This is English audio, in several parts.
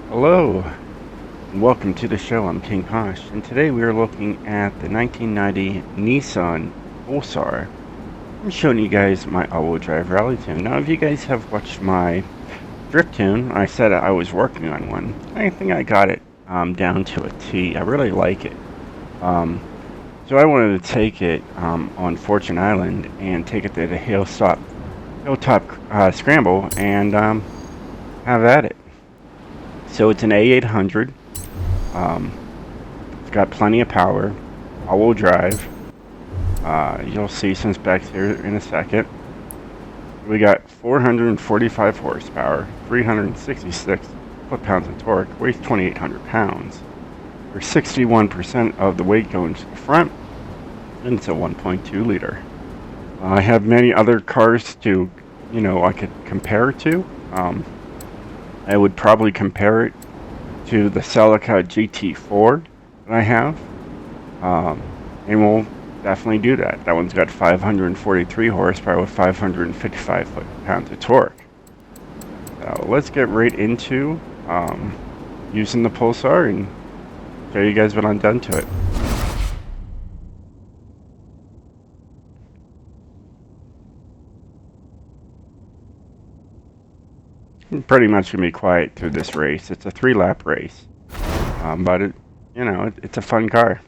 Hello, and welcome to the show. I'm King Kosh, and today we are looking at the 1990 Nissan Pulsar. I'm showing you guys my all-wheel drive rally tune. Now, if you guys have watched my drift tune, I said I was working on one. I think I got it down to a T. I really like it. So I wanted to take it on Fortune Island and take it to the Hilltop Scramble and have at it. So it's an A800. It's got plenty of power, all-wheel drive. You'll see some specs here in a second. We got 445 horsepower, 366 foot-pounds of torque, weighs 2,800 pounds. There's 61% of the weight going to the front, and it's a 1.2 liter. I have many other cars to, I could compare it to. I would probably compare it to the Celica GT4 that I have, and we'll definitely do that. That one's got 543 horsepower with 555 foot-pounds of torque. So let's get right into using the Pulsar and show you guys what I've done to it. I'm pretty much gonna be quiet through this race. It's a 3-lap race, but it's a fun car.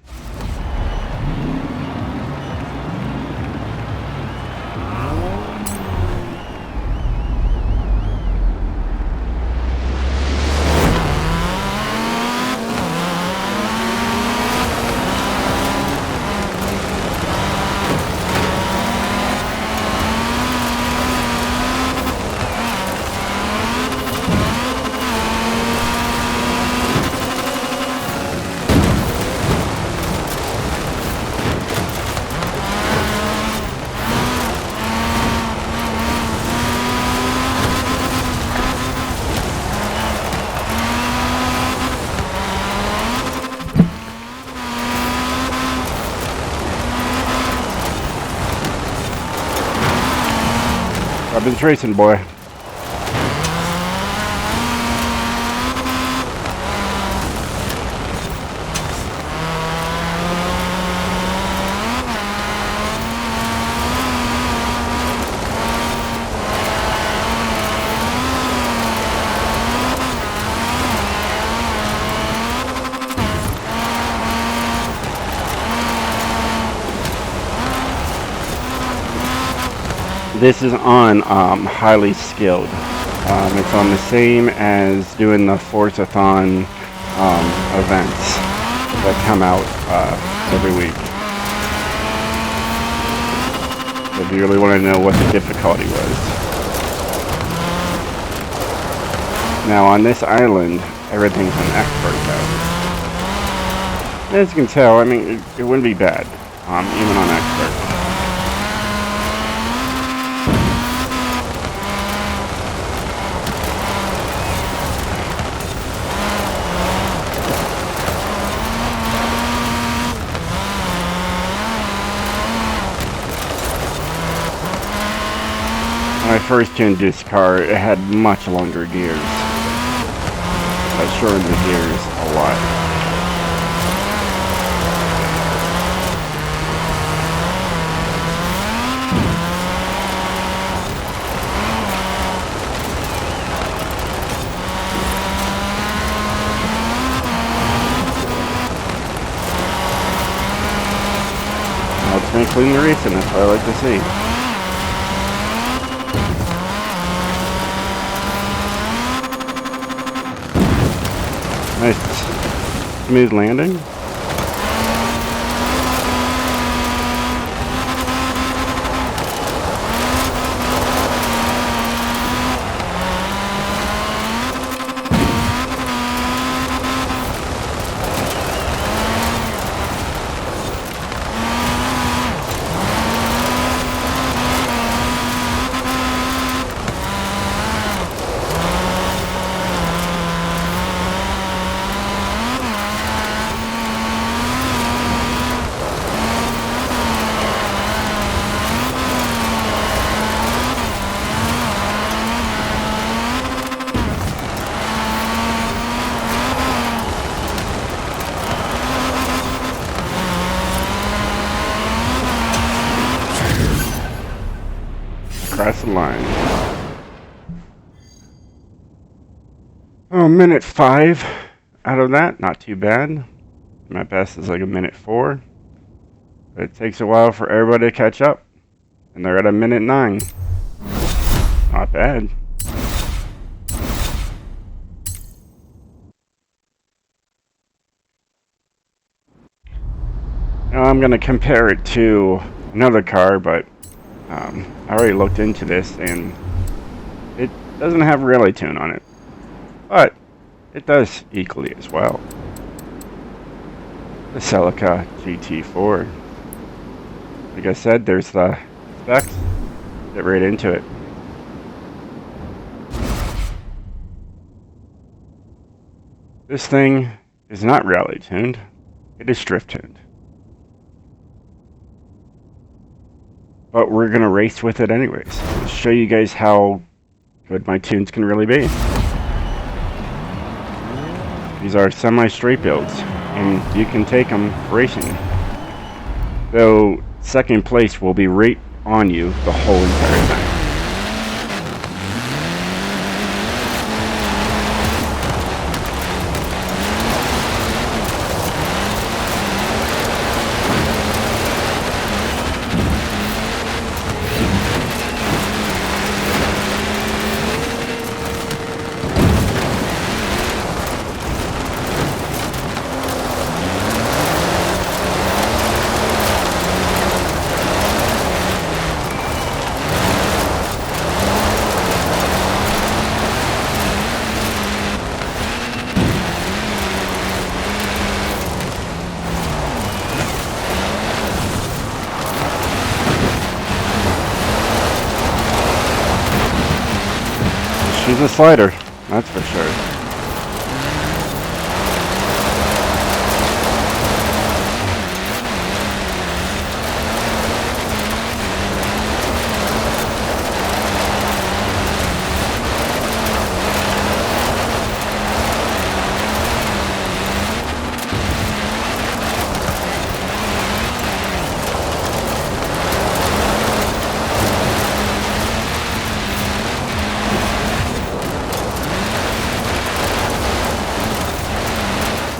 I've been racing, boy. This is on highly skilled. It's on the same as doing the Forzathon events that come out every week. If you really want to know what the difficulty was. Now on this island, everything's an expert mode. As you can tell, it wouldn't be bad, even on expert. When I first tuned this car, it had much longer gears. I shortened the gears a lot. Now it's been clean the racing, that's what I like to see. Nice smooth landing. across the line. Oh, minute 5 out of that. Not too bad. My best is like a minute 4. But it takes a while for everybody to catch up. And they're at a minute 9. Not bad. Now I'm going to compare it to another car, but I already looked into this and it doesn't have rally tune on it. But it does equally as well. The Celica GT4. Like I said, there's the specs. Get right into it. This thing is not rally tuned. It is drift tuned. But we're going to race with it anyways. I'll show you guys how good my tunes can really be. These are semi-straight builds, and you can take them racing. Though second place will be right on you the whole entire time. She's a slider, that's for sure.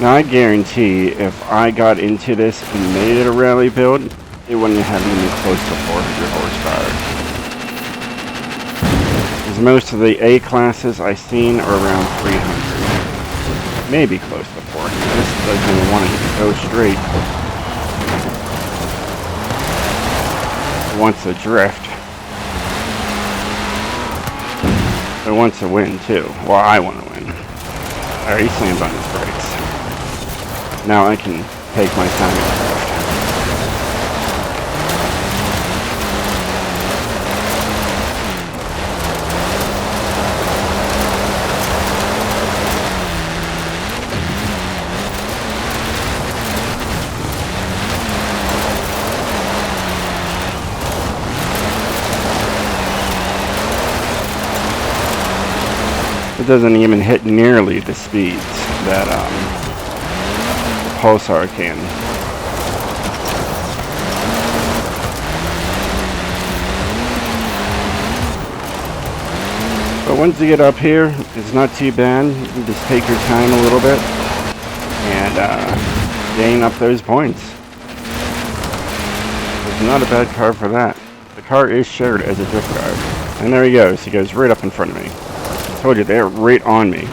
Now I guarantee if I got into this and made it a rally build, it wouldn't have even close to 400 horsepower. Because most of the A classes I've seen are around 300. Maybe close to 400. This doesn't want to go straight. It wants to drift. It wants to win too. Well, I want to win. Alright, he slammed on his brakes. Now I can take my time and drift. It doesn't even hit nearly the speeds that Pulsar can. But once you get up here, it's not too bad. You can just take your time a little bit and gain up those points. It's not a bad car for that. The car is shared as a drift car. And there he goes. He goes right up in front of me. I told you, they're right on me.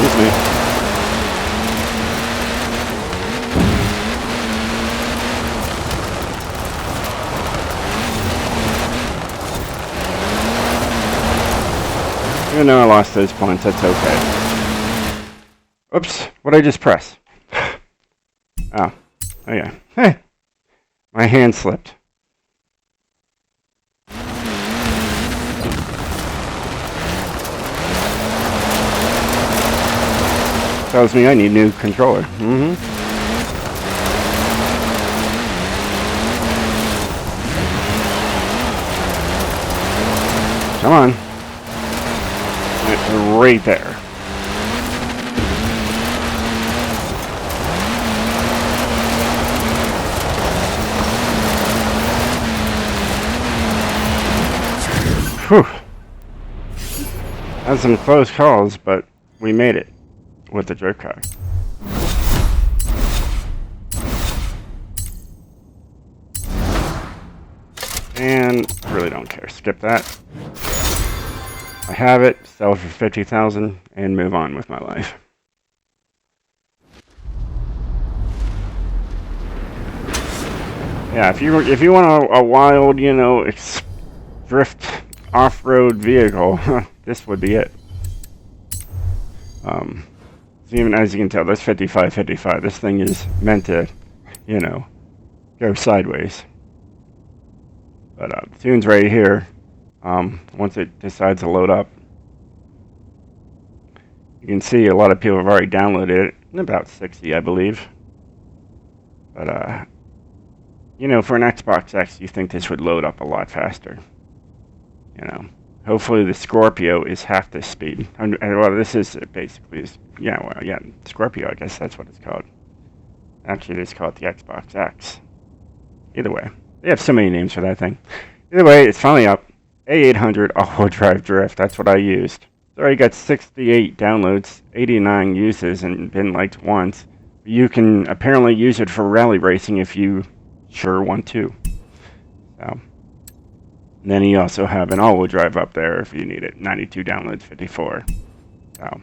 Excuse me. Even though I lost those points, that's okay. Oops, what did I just press? Oh, okay. Hey, my hand slipped. Tells me I need a new controller. Come on. It's right there. Whew. Had some close calls, but we made it with the drift car. And I really don't care. Skip that. I have it, sell it for 50,000, and move on with my life. Yeah, if you want a wild, you know, drift off-road vehicle, this would be it. So even as you can tell, that's 55. This thing is meant to, you know, go sideways. But the tune's right here. Once it decides to load up, you can see a lot of people have already downloaded it. About 60, I believe. But you know, for an Xbox X, you think this would load up a lot faster. You know, hopefully the Scorpio is half this speed. Well, this is basically, yeah, Scorpio, I guess that's what it's called. Actually, they just call it the Xbox X. Either way, they have so many names for that thing. Either way, it's finally up. A800 all-wheel drive drift, that's what I used. So I got 68 downloads, 89 uses, and been liked once. You can apparently use it for rally racing if you sure want to. So, and then you also have an all-wheel drive up there if you need it. 92 downloads, 54. So,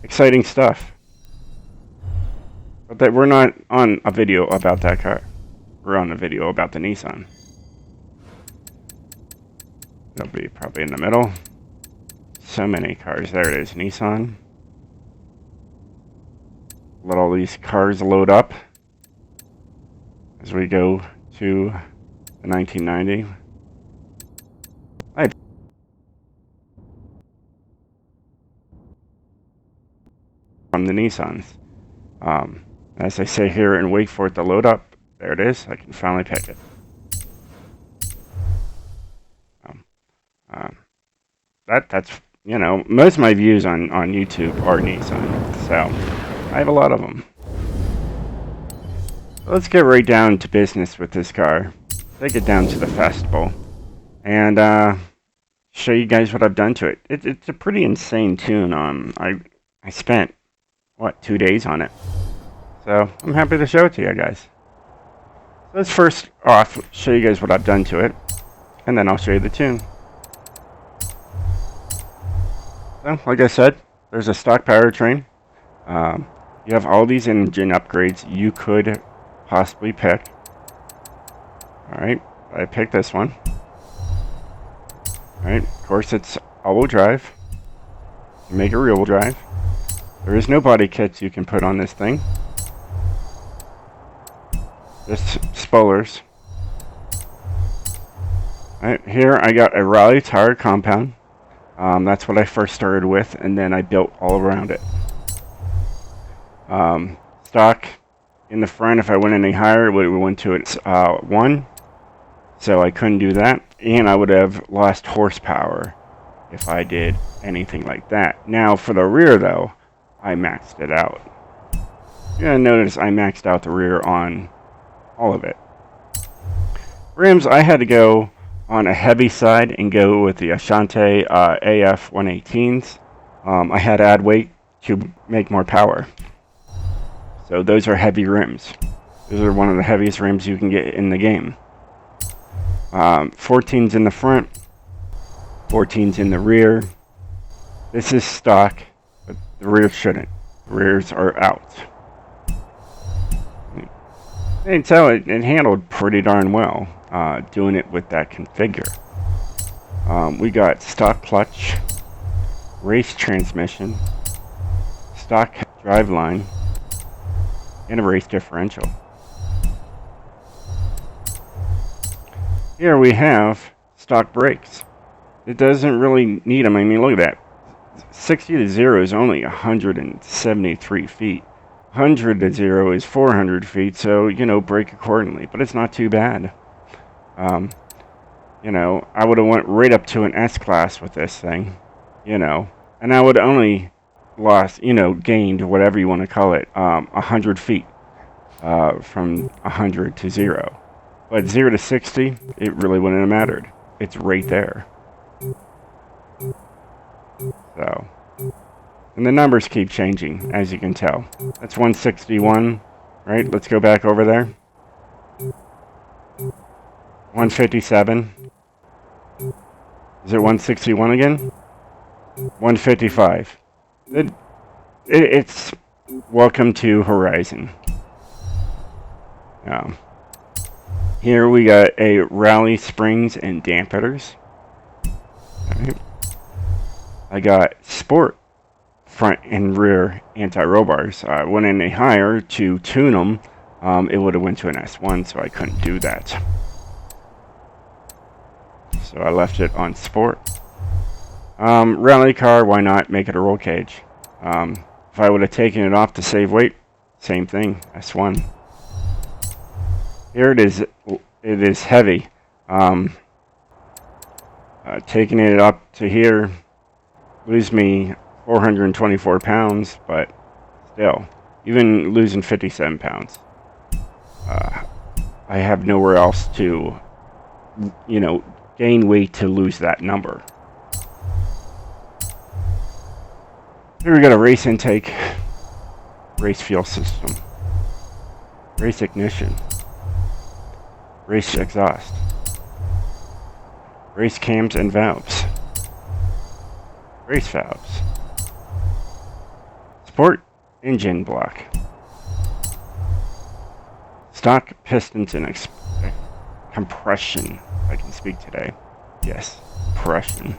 exciting stuff. But we're not on a video about that car. We're on a video about the Nissan. It'll be probably in the middle. So many cars. There it is, Nissan. Let all these cars load up as we go to the 1990. From the Nissans. As they say here, and wait for it to load up. There it is. I can finally pick it. That's, you know, most of my views on YouTube are Nissan, so I have a lot of them. Let's get right down to business with this car. Take it down to the festival, and show you guys what I've done to it. It's a pretty insane tune. I spent, what, 2 days on it. So I'm happy to show it to you guys. So let's first off show you guys what I've done to it, and then I'll show you the tune. So, like I said, there's a stock powertrain. You have all these engine upgrades you could possibly pick. Alright, I picked this one. Alright, of course it's all-wheel drive. You make it rear-wheel drive. There is no body kits you can put on this thing. Just spoilers. Alright, here I got a Raleigh tire compound. That's what I first started with, and then I built all around it. Stock in the front, if I went any higher, we went to it 1, so I couldn't do that, and I would have lost horsepower if I did anything like that. Now, for the rear, though, I maxed it out. You're going to notice I maxed out the rear on all of it. Rims, I had to go on a heavy side and go with the Ashante AF 118s. I had to add weight to make more power. So those are heavy rims. Those are one of the heaviest rims you can get in the game. 14s in the front, 14s in the rear. This is stock, but the rear shouldn't. The rears are out. And so it handled pretty darn well, doing it with that configure. We got stock clutch, race transmission, stock driveline, and a race differential. Here we have stock brakes. It doesn't really need them. I mean, look at that. 60 to 0 is only 173 feet. 100 to 0 is 400 feet, so, you know, brake accordingly. But it's not too bad. You know, I would have went right up to an S-Class with this thing, you know. And I would only lost, you know, gained, whatever you want to call it, 100 feet from 100 to 0. But 0 to 60, it really wouldn't have mattered. It's right there. So, and the numbers keep changing, as you can tell. That's 161, right? Let's go back over there. 157. Is it 161 again? 155. It's welcome to Horizon. Here we got a rally springs and dampeners. Right. I got sport front and rear anti-roll bars. I went any higher to tune them. It would have went to an S1, so I couldn't do that. So I left it on sport. Rally car, why not make it a roll cage? If I would have taken it off to save weight, same thing, S1. Here it is. It is heavy. Taking it up to here lose me 424 pounds, but still, even losing 57 pounds, I have nowhere else to, gain weight to lose that number. Here we got a race intake, race fuel system, race ignition, race exhaust, race cams and valves, race valves, sport engine block, stock pistons and compression. I can speak today. Yes, compression.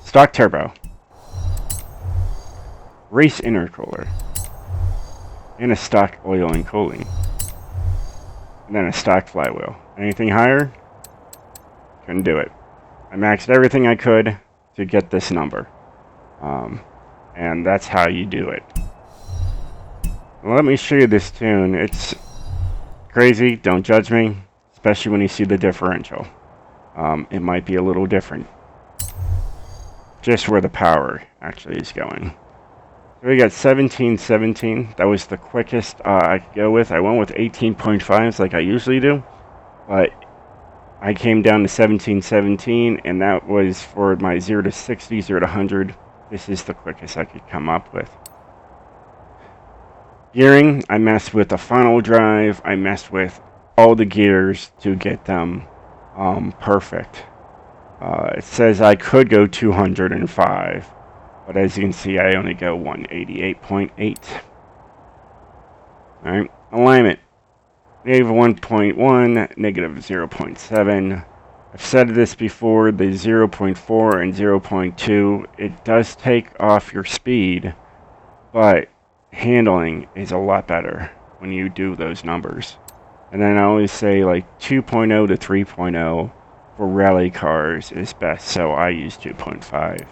Stock turbo, race intercooler, and a stock oil and cooling, and then a stock flywheel. Anything higher? Couldn't do it. I maxed everything I could to get this number. And that's how you do it. Well, let me show you this tune. It's crazy, don't judge me, especially when you see the differential. It might be a little different. Just where the power actually is going. So we got 1717. That was the quickest I could go with. I went with 18.5s like I usually do. But I came down to 1717, and that was for my 0 to 60, 0 to 100. This is the quickest I could come up with. Gearing, I messed with the funnel drive. I messed with all the gears to get them perfect. It says I could go 205, but as you can see, I only go 188.8. Alright, alignment. Negative 1.1, negative 0.7. I've said this before, the 0.4 and 0.2, it does take off your speed, but handling is a lot better when you do those numbers. And then I always say like 2.0 to 3.0 for rally cars is best, so I use 2.5.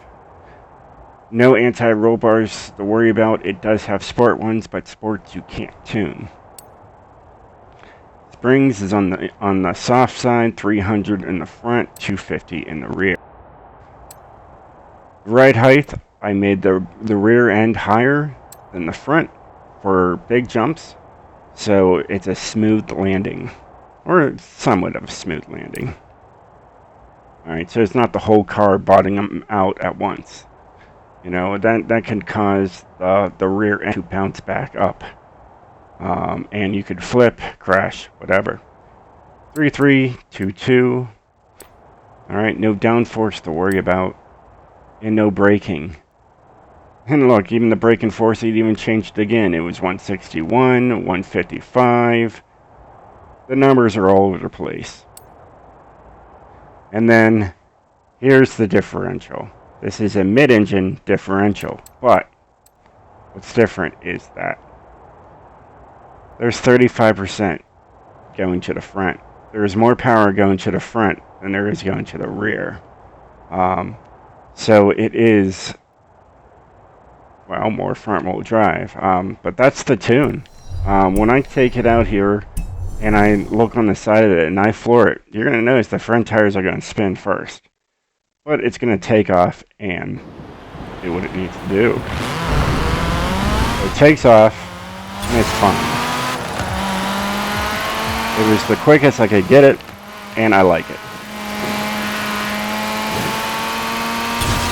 No anti-roll bars to worry about. It does have sport ones, but sports you can't tune. Springs is on the soft side, 300 in the front, 250 in the rear. Ride height, I made the rear end higher than the front for big jumps, so it's a smooth landing, or somewhat of a smooth landing. Alright, so it's not the whole car bottoming out at once. You know, that can cause the rear end to bounce back up. And you could flip, crash, whatever. 3322. Alright, no downforce to worry about. And no braking. And look, even the braking force, it even changed again. It was 161, 155. The numbers are all over the place. And then, here's the differential. This is a mid-engine differential, but what's different is that there's 35% going to the front. There's more power going to the front than there is going to the rear. So it is, well, more front-wheel drive. But that's the tune. When I take it out here and I look on the side of it and I floor it, you're going to notice the front tires are going to spin first. But it's going to take off and do what it needs to do. So it takes off and it's fine. It was the quickest I could get it, and I like it.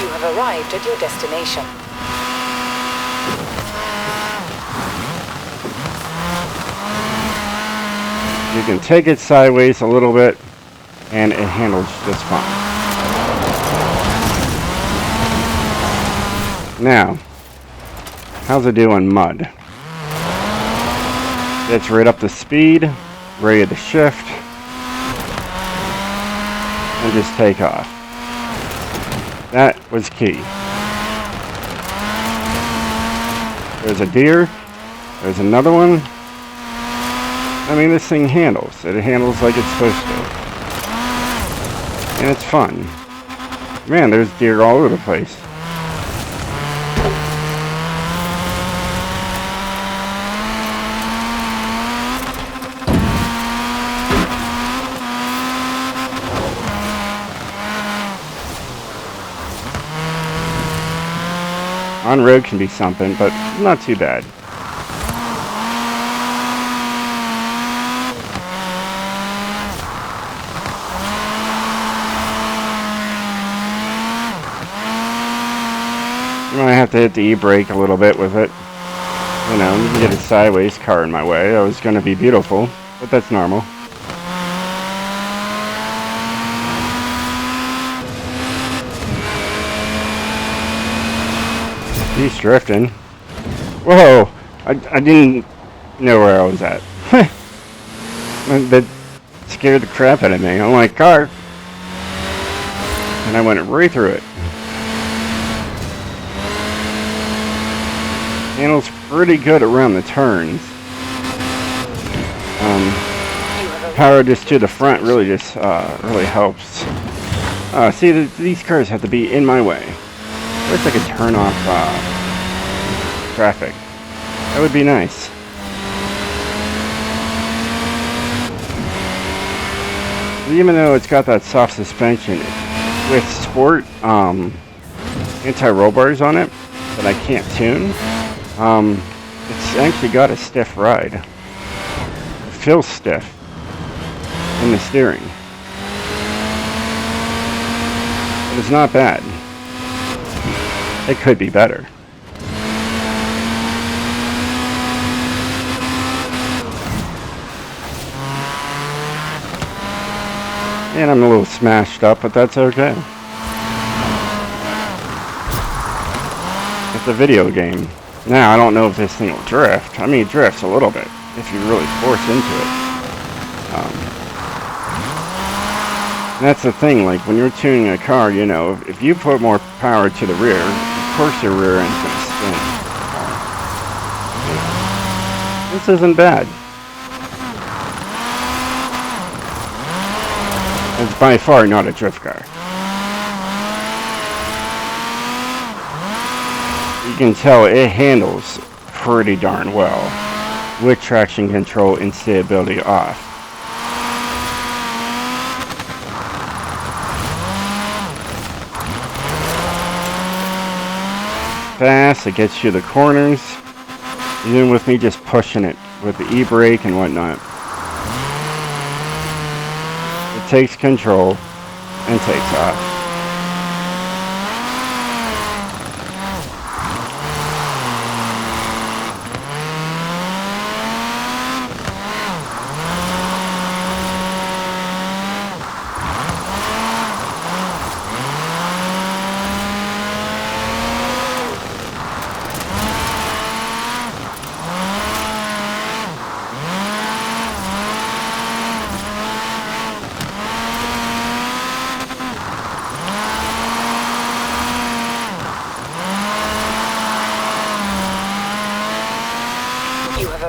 You have arrived at your destination. You can take it sideways a little bit, and it handles just fine. Now, how's it do on mud? It's right up to speed, ready to shift, and just take off. That was key. There's a deer. There's another one. I mean, this thing handles. It handles like it's supposed to. And it's fun. Man, there's deer all over the place. On road can be something, but not too bad. You might have to hit the e-brake a little bit with it. You know, you can get a sideways car in my way. That was going to be beautiful, but that's normal. He's drifting. Whoa! I didn't know where I was at. That scared the crap out of me. I'm like, car! And I went right through it. Handles pretty good around the turns. Power just to the front really just really helps. See, these cars have to be in my way. I wish I could turn off traffic. That would be nice. Even though it's got that soft suspension, with sport anti-roll bars on it that I can't tune, it's actually got a stiff ride. It feels stiff in the steering. But it's not bad. It could be better. And I'm a little smashed up, but that's okay. It's a video game. Now, I don't know if this thing will drift. I mean, it drifts a little bit if you really force into it. That's the thing, like when you're tuning a car, you know, if you put more power to the rear, of course your rear end's going to spin. This isn't bad. It's by far not a drift car. You can tell it handles pretty darn well with traction control and stability off. Fast, it gets you the corners, even with me just pushing it with the e-brake and whatnot. It takes control and takes off.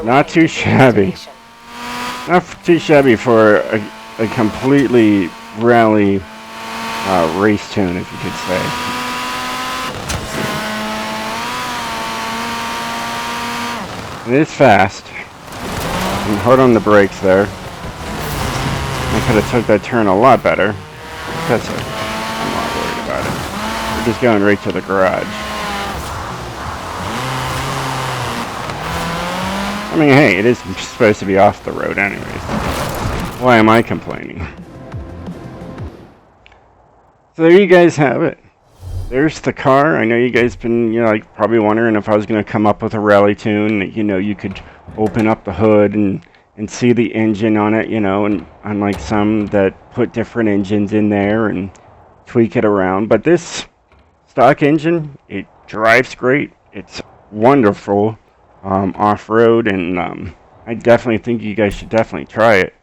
Not too shabby. Not too shabby for a completely rally race tune, if you could say. It is fast. And hard on the brakes there. I could have took that turn a lot better. That's it. I'm not worried about it. We're just going right to the garage. I mean, hey, it is supposed to be off the road anyways. Why am I complaining? So there you guys have it. There's the car. I know you guys been, you know, like probably wondering if I was going to come up with a rally tune that, you know, you could open up the hood and and see the engine on it, you know, and unlike some that put different engines in there and tweak it around. But this stock engine, it drives great. It's wonderful off-road, and I definitely think you guys should definitely try it.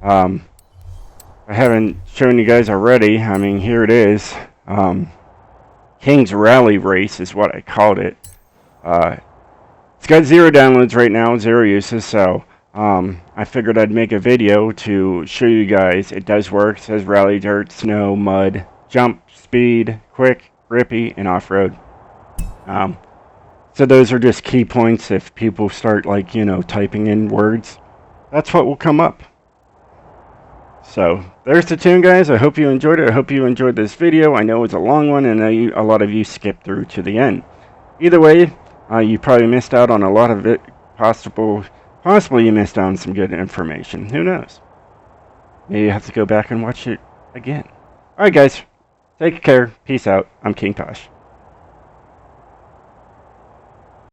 I haven't shown you guys already. I mean, here it is. King's Rally Race is what I called it. It's got 0 downloads right now, 0 uses, so I figured I'd make a video to show you guys it does work. It says rally, dirt, snow, mud, jump, speed, quick, grippy, and off-road. So those are just key points. If people start, like, you know, typing in words, that's what will come up. So there's the tune, guys. I hope you enjoyed it. I hope you enjoyed this video. I know it's a long one, and a lot of you skipped through to the end. Either way, you probably missed out on a lot of it. Possibly you missed out on some good information. Who knows? Maybe you have to go back and watch it again. Alright, guys. Take care. Peace out. I'm King Tosh.